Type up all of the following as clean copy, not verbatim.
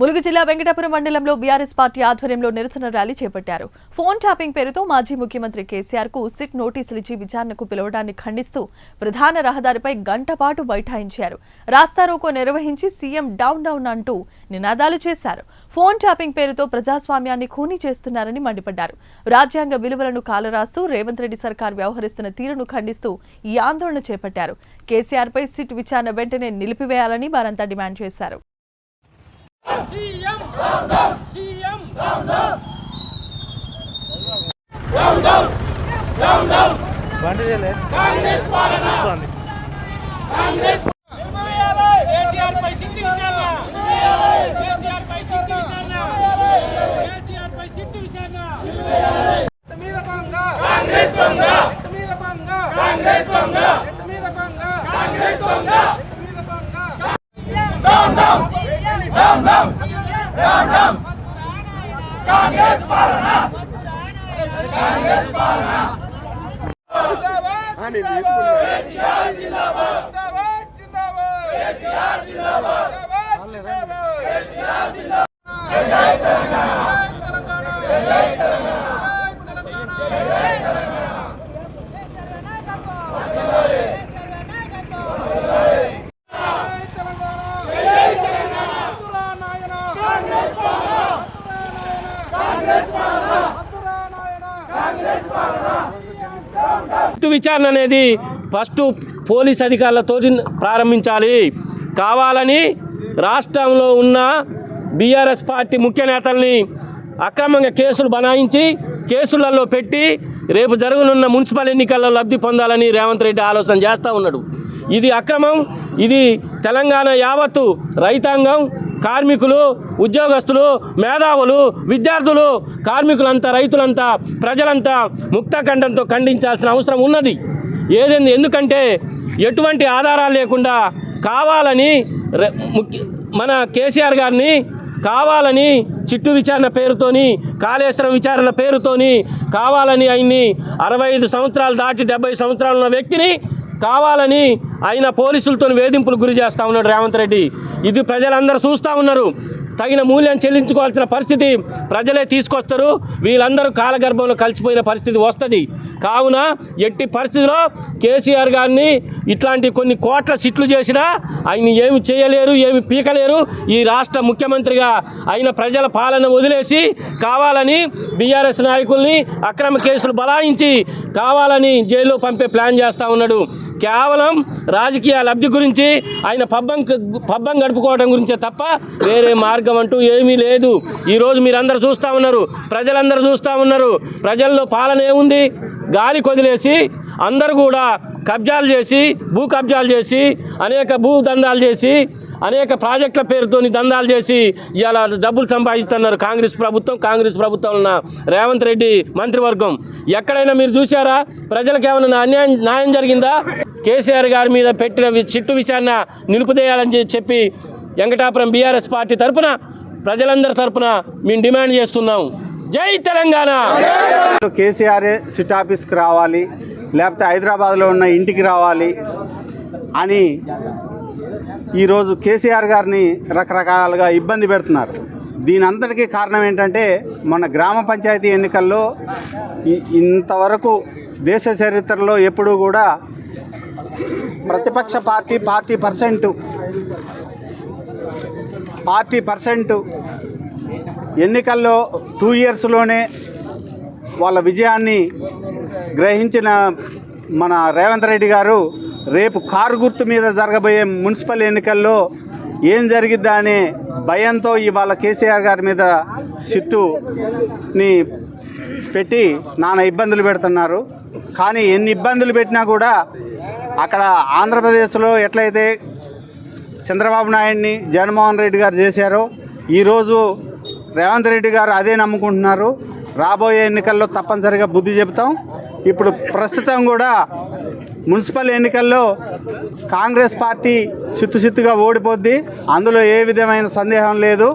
ములుగు జిల్లా వెంకటాపురం మండలంలో BRS party ఆధ్వర్యంలో నిరసన ర్యాలీ చేపట్టారు. ఫోన్ ట్యాపింగ్ పేరుతో మాజీ ముఖ్యమంత్రి కేసీఆర్ కు సిట్ నోటీసులు ఇచ్చి విచారణకు పిలవడాన్ని ఖండిస్తూ ప్రధాన రహదారిపై గంట పాటు బైఠాయించారు. రాస్తారోకో నిర్వహించి సీఎం డౌన్ డౌన్ అంటూ నినాదాలు చేశారు. ఫోన్ ట్యాపింగ్ పేరుతో ప్రజాస్వామ్యాన్ని ఖూనీ చేస్తున్నారని మండిపడ్డారు. రాజ్యాంగ విలువలను కాలరాస్తూ రేవంత్ రెడ్డి సర్కార్ వ్యవహరిస్తున్న తీరును ఖండిస్తూ ఈ ఆందోళన చేపట్టారు. కేసీఆర్ పై సిట్ విచారణ వెంటనే నిలిపివేయాలని వారంతా డిమాండ్ చేశారు. CM down down CM down down బండిలే Congress పాలన కాంగ్రెస్ కేసీఆర్ పై సిట్టు విచారణ కేసీఆర్ పై సిట్టు విచారణ కేసీఆర్ పై సిట్టు విచారణ మీద పంగ కాంగ్రెస్ పంగ మీద పంగ కాంగ్రెస్ పంగ మీద పంగ కాంగ్రెస్ పంగ మీద పంగ down down down down down down Congress పాలన కాంగ్రెస్ పాలన అని తీసుకున్నారు. కేసీఆర్ జిందాబాద్ జిందాబాద్ జిందాబాద్ కేసీఆర్ జిందాబాద్ జిందాబాద్ కేసీఆర్ జిందాబాద్ జై తెలంగాణ జై తెలంగాణ జై తెలంగాణ విచారణ అనేది ఫస్ట్ పోలీస్ అధికారులతో ప్రారంభించాలి. కావాలని రాష్ట్రంలో ఉన్న బీఆర్ఎస్ పార్టీ ముఖ్య నేతల్ని అక్రమంగా కేసులు బనాయించి కేసులలో పెట్టి రేపు జరగనున్న మున్సిపల్ ఎన్నికల్లో లబ్ధి పొందాలని రేవంత్ రెడ్డి ఆలోచన చేస్తూ ఉన్నాడు. ఇది అక్రమం. ఇది తెలంగాణ యావత్తు రైతాంగం, కార్మికులు, ఉద్యోగస్తులు, మేధావులు, విద్యార్థులు, కార్మికులంతా, రైతులంతా, ప్రజలంతా ముక్తఖండంతో ఖండించాల్సిన అవసరం ఉన్నది. ఎందుకంటే ఎటువంటి ఆధారాలు లేకుండా కావాలని మన కేసీఆర్ గారిని కావాలని చిట్టు విచారణ పేరుతోని, కాళేశ్వరం విచారణ పేరుతోని కావాలని ఆయన్ని 65 సంవత్సరాలు దాటి 70 సంవత్సరాలు ఉన్న వ్యక్తిని కావాలని ఆయన పోలీసులతో వేధింపులు గురి చేస్తూ ఉన్నాడు రేవంత్ రెడ్డి. ఇది ప్రజలందరూ చూస్తూ ఉన్నారు. తగిన మూల్యం చెల్లించుకోవాల్సిన పరిస్థితి ప్రజలే తీసుకొస్తారు. వీళ్ళందరూ కాలగర్భంలో కలిసిపోయిన పరిస్థితి వస్తుంది. కావున ఎట్టి పరిస్థితిలో కేసీఆర్ గారిని ఇట్లాంటి కొన్ని కోట్ల సిట్లు చేసినా ఆయన్ని ఏమి చేయలేరు, ఏమి పీకలేరు. ఈ రాష్ట్ర ముఖ్యమంత్రిగా ఆయన ప్రజల పాలన వదిలేసి కావాలని బీఆర్ఎస్ నాయకుల్ని అక్రమ కేసులు బలాయించి కావాలని జైల్లో పంపే ప్లాన్ చేస్తూ ఉన్నాడు. కేవలం రాజకీయ లబ్ధి గురించి ఆయన పబ్బం గడుపుకోవడం గురించే తప్ప వేరే మార్గం అంటూ ఏమీ లేదు. ఈరోజు మీరందరూ చూస్తూ ఉన్నారు, ప్రజలందరూ చూస్తూ ఉన్నారు. ప్రజల్లో పాలన ఏముంది? గాలి కొదిలేసి అందరూ కూడా కబ్జాలు చేసి, భూ కబ్జాలు చేసి, అనేక భూ దందాలు చేసి, అనేక ప్రాజెక్టుల పేరుతోని దందాలు చేసి ఇలా డబ్బులు సంపాదిస్తున్నారు కాంగ్రెస్ ప్రభుత్వం ఉన్న రేవంత్ రెడ్డి మంత్రివర్గం. ఎక్కడైనా మీరు చూసారా? ప్రజలకు ఏమైనా న్యాయం జరిగిందా? కేసీఆర్ గారి మీద పెట్టిన చిట్టు విచారణ నిలుపుదేయాలని చెప్పి వెంకటాపురం బీఆర్ఎస్ పార్టీ తరఫున, ప్రజలందరి తరఫున మేము డిమాండ్ చేస్తున్నాం. జై తెలంగాణ. కేసీఆర్ సిట్ ఆఫీస్కి రావాలి, లేకపోతే హైదరాబాద్లో ఉన్న ఇంటికి రావాలి అని ఈరోజు కేసీఆర్ గారిని రకరకాలుగా ఇబ్బంది పెడుతున్నారు. దీని అంతటికీ కారణం ఏంటంటే మన గ్రామ పంచాయతీ ఎన్నికల్లో ఇంతవరకు దేశ చరిత్రలో ఎప్పుడూ కూడా ప్రతిపక్ష పార్టీ పర్సెంట్ ఎన్నికల్లో 2 ఇయర్స్లోనే వాళ్ళ విజయాన్ని గ్రహించిన మన రేవంత్ రెడ్డి గారు రేపు కారు గుర్తు మీద జరగబోయే మున్సిపల్ ఎన్నికల్లో ఏం జరిగిద్దా అనే భయంతో ఇవాళ కేసీఆర్ గారి మీద సిట్టుని పెట్టి నానా ఇబ్బందులు పెడుతున్నారు. కానీ ఎన్ని ఇబ్బందులు పెట్టినా కూడా అక్కడ ఆంధ్రప్రదేశ్లో ఎట్లయితే చంద్రబాబు నాయుడిని జగన్మోహన్ రెడ్డి గారు చేశారో ఈరోజు రేవంత్ రెడ్డి గారు అదే నమ్ముకుంటున్నారు. రాబోయే ఎన్నికల్లో తప్పనిసరిగా బుద్ధి చెబుతాం. ఇప్పుడు ప్రస్తుతం కూడా మున్సిపల్ ఎన్నికల్లో కాంగ్రెస్ పార్టీ చిత్తుగా ఓడిపోద్ది. అందులో ఏ విధమైన సందేహం లేదు.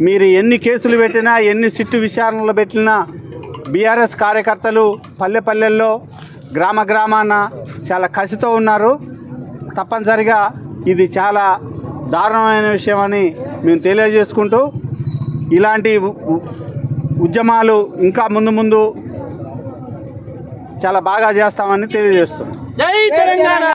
మీరు ఎన్ని కేసులు పెట్టినా, ఎన్ని సిట్టు విచారణలు పెట్టినా బీఆర్ఎస్ కార్యకర్తలు పల్లెల్లో గ్రామాన చాలా కసితో ఉన్నారు. తప్పనిసరిగా ఇది చాలా దారుణమైన విషయం అని మేము తెలియజేసుకుంటూ ఇలాంటి ఉద్యమాలు ఇంకా ముందు చాలా బాగా చేస్తామని తెలియజేస్తున్నాం. జై తెలంగాణ.